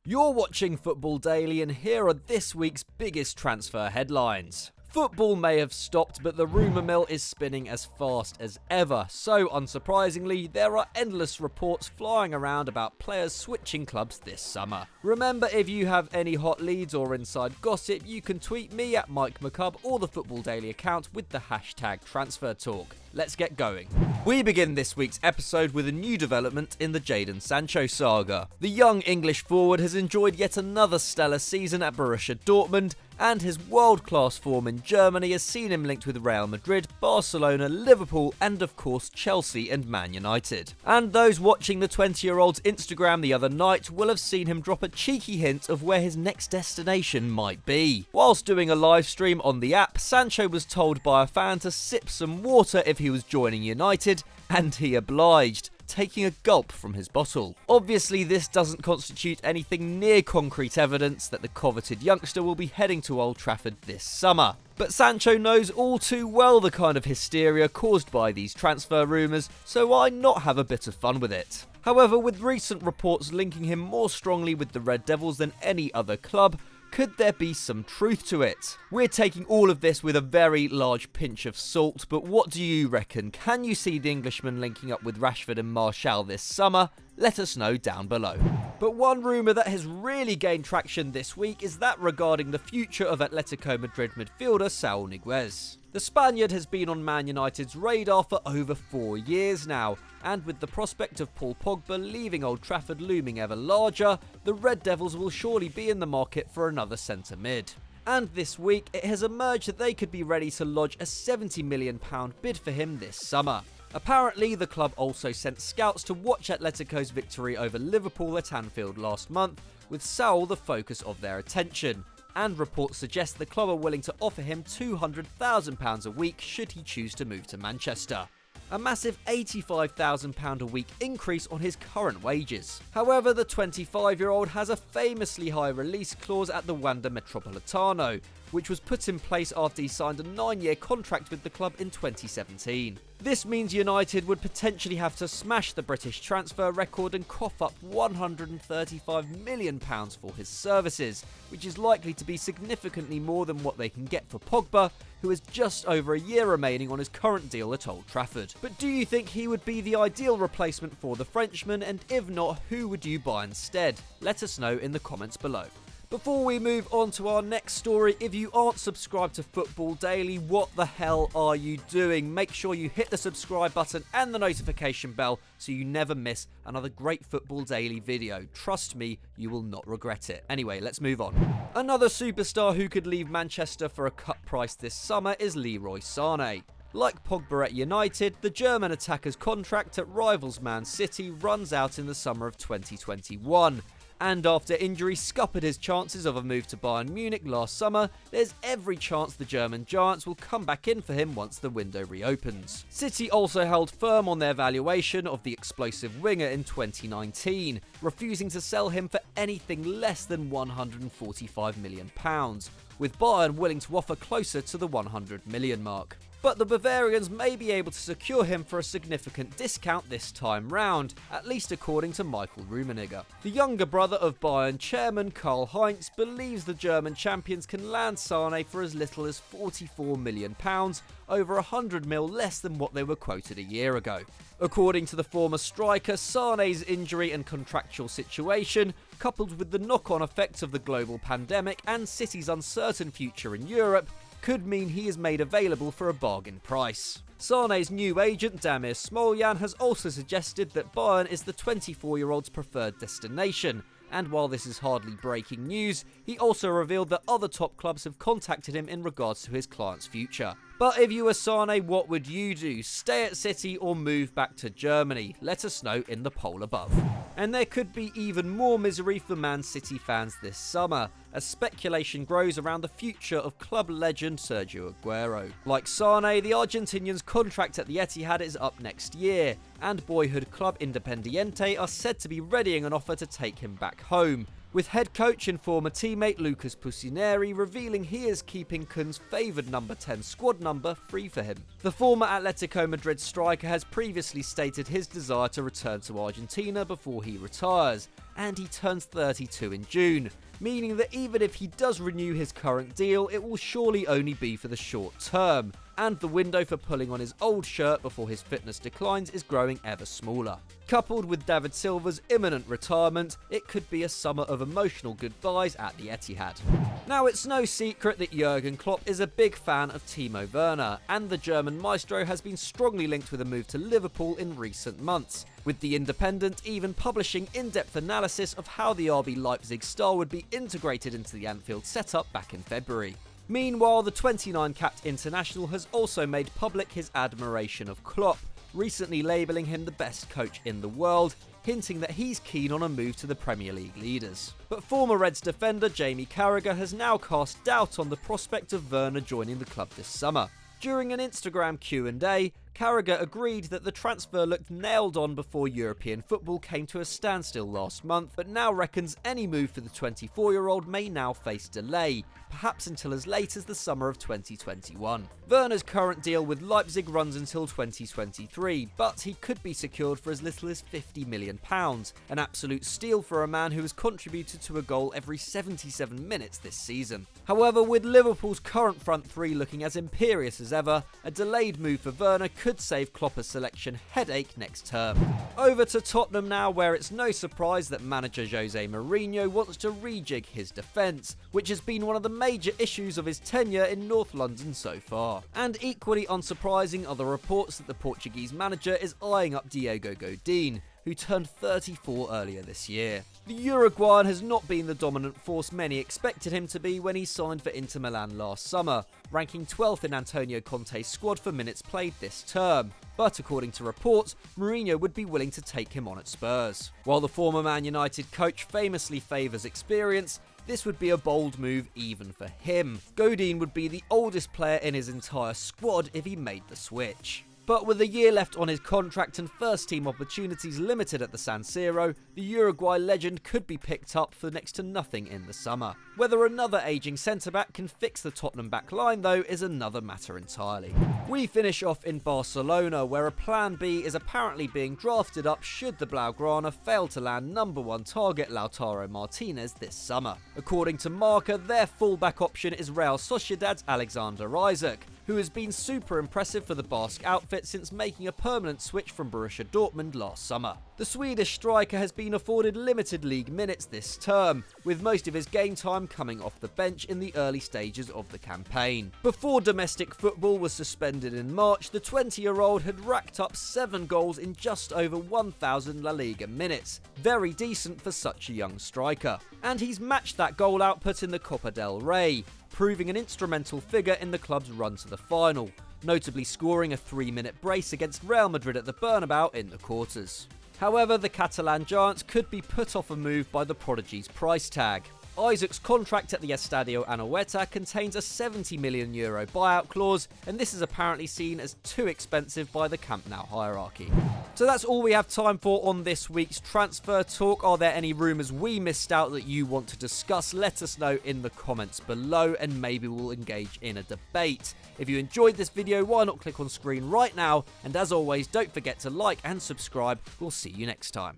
You're watching Football Daily, and here are this week's biggest transfer headlines. Football may have stopped, but the rumour mill is spinning as fast as ever. So, unsurprisingly, there are endless reports flying around about players switching clubs this summer. Remember, if you have any hot leads or inside gossip, you can tweet me at Mike McCubb or the Football Daily account with the hashtag #TransferTalk. Let's get going. We begin this week's episode with a new development in the Jadon Sancho saga. The young English forward has enjoyed yet another stellar season at Borussia Dortmund, and his world-class form in Germany has seen him linked with Real Madrid, Barcelona, Liverpool, and of course Chelsea and Man United. And those watching the 20-year-old's Instagram the other night will have seen him drop a cheeky hint of where his next destination might be. Whilst doing a live stream on the app, Sancho was told by a fan to sip some water if he was joining United, and he obliged, taking a gulp from his bottle. Obviously, this doesn't constitute anything near concrete evidence that the coveted youngster will be heading to Old Trafford this summer. But Sancho knows all too well the kind of hysteria caused by these transfer rumours, so why not have a bit of fun with it? However, with recent reports linking him more strongly with the Red Devils than any other club, could there be some truth to it? We're taking all of this with a very large pinch of salt, but what do you reckon? Can you see the Englishman linking up with Rashford and Martial this summer? Let us know down below. But one rumour that has really gained traction this week is that regarding the future of Atletico Madrid midfielder Saul Niguez. The Spaniard has been on Man United's radar for over 4 years now, and with the prospect of Paul Pogba leaving Old Trafford looming ever larger, the Red Devils will surely be in the market for another centre mid. And this week, it has emerged that they could be ready to lodge a £70 million bid for him this summer. Apparently, the club also sent scouts to watch Atletico's victory over Liverpool at Anfield last month, with Saul the focus of their attention. And reports suggest the club are willing to offer him £200,000 a week should he choose to move to Manchester. A massive £85,000 a week increase on his current wages. However, the 25-year-old has a famously high release clause at the Wanda Metropolitano, which was put in place after he signed a 9-year contract with the club in 2017. This means United would potentially have to smash the British transfer record and cough up £135 million for his services, which is likely to be significantly more than what they can get for Pogba, who has just over a year remaining on his current deal at Old Trafford. But do you think he would be the ideal replacement for the Frenchman, and if not, who would you buy instead? Let us know in the comments below. Before we move on to our next story, if you aren't subscribed to Football Daily, what the hell are you doing? Make sure you hit the subscribe button and the notification bell so you never miss another great Football Daily video. Trust me, you will not regret it. Anyway, let's move on. Another superstar who could leave Manchester for a cut price this summer is Leroy Sane. Like Pogba at United, the German attacker's contract at rivals Man City runs out in the summer of 2021. And after injury scuppered his chances of a move to Bayern Munich last summer, there's every chance the German Giants will come back in for him once the window reopens. City also held firm on their valuation of the explosive winger in 2019, refusing to sell him for anything less than £145 million, with Bayern willing to offer closer to the £100 million mark. But the Bavarians may be able to secure him for a significant discount this time round, at least according to Michael Rummenigge. The younger brother of Bayern chairman Karl Heinz believes the German champions can land Sané for as little as £44 million, over £100 million less than what they were quoted a year ago. According to the former striker, Sané's injury and contractual situation, coupled with the knock-on effects of the global pandemic and City's uncertain future in Europe, could mean he is made available for a bargain price. Sané's new agent, Damir Smoljan, has also suggested that Bayern is the 24-year-old's preferred destination, and while this is hardly breaking news, he also revealed that other top clubs have contacted him in regards to his client's future. But if you were Sané, what would you do? Stay at City or move back to Germany? Let us know in the poll above. And there could be even more misery for Man City fans this summer, as speculation grows around the future of club legend Sergio Aguero. Like Sané, the Argentinian's contract at the Etihad is up next year, and boyhood club Independiente are said to be readying an offer to take him back home, with head coach and former teammate Lucas Pusineri revealing he is keeping Kun's favoured number 10 squad number free for him. The former Atletico Madrid striker has previously stated his desire to return to Argentina before he retires, and he turns 32 in June, meaning that even if he does renew his current deal, it will surely only be for the short term, and the window for pulling on his old shirt before his fitness declines is growing ever smaller. Coupled with David Silva's imminent retirement, it could be a summer of emotional goodbyes at the Etihad. Now, it's no secret that Jurgen Klopp is a big fan of Timo Werner, and the German maestro has been strongly linked with a move to Liverpool in recent months, with The Independent even publishing in-depth analysis of how the RB Leipzig star would be integrated into the Anfield setup back in February. Meanwhile, the 29-capped international has also made public his admiration of Klopp, recently labelling him the best coach in the world, hinting that he's keen on a move to the Premier League leaders. But former Reds defender Jamie Carragher has now cast doubt on the prospect of Werner joining the club this summer. During an Instagram Q&A, Carragher agreed that the transfer looked nailed on before European football came to a standstill last month, but now reckons any move for the 24-year-old may now face delay, perhaps until as late as the summer of 2021. Werner's current deal with Leipzig runs until 2023, but he could be secured for as little as £50 million, an absolute steal for a man who has contributed to a goal every 77 minutes this season. However, with Liverpool's current front three looking as imperious as ever, a delayed move for Werner could save Klopp a selection headache next term. Over to Tottenham now, where it's no surprise that manager José Mourinho wants to rejig his defence, which has been one of the major issues of his tenure in North London so far. And equally unsurprising are the reports that the Portuguese manager is eyeing up Diego Godin, who turned 34 earlier this year. The Uruguayan has not been the dominant force many expected him to be when he signed for Inter Milan last summer, ranking 12th in Antonio Conte's squad for minutes played this term. But according to reports, Mourinho would be willing to take him on at Spurs. While the former Man United coach famously favours experience, this would be a bold move even for him. Godin would be the oldest player in his entire squad if he made the switch. But with a year left on his contract and first-team opportunities limited at the San Siro, the Uruguay legend could be picked up for next to nothing in the summer. Whether another ageing centre-back can fix the Tottenham back line, though, is another matter entirely. We finish off in Barcelona, where a plan B is apparently being drafted up should the Blaugrana fail to land #1 target Lautaro Martinez this summer. According to Marca, their fullback option is Real Sociedad's Alexander Isak, who has been super impressive for the Basque outfit since making a permanent switch from Borussia Dortmund last summer. The Swedish striker has been afforded limited league minutes this term, with most of his game time coming off the bench in the early stages of the campaign. Before domestic football was suspended in March, the 20-year-old had racked up 7 goals in just over 1,000 La Liga minutes. Very decent for such a young striker. And he's matched that goal output in the Copa del Rey, proving an instrumental figure in the club's run to the final, notably scoring a 3-minute brace against Real Madrid at the Bernabeu in the quarters. However, the Catalan giants could be put off a move by the prodigy's price tag. Isak's contract at the Estadio Anoeta contains a €70 million buyout clause, and this is apparently seen as too expensive by the Camp Nou hierarchy. So that's all we have time for on this week's Transfer Talk. Are there any rumours we missed out that you want to discuss? Let us know in the comments below, and maybe we'll engage in a debate. If you enjoyed this video, why not click on screen right now? And as always, don't forget to like and subscribe. We'll see you next time.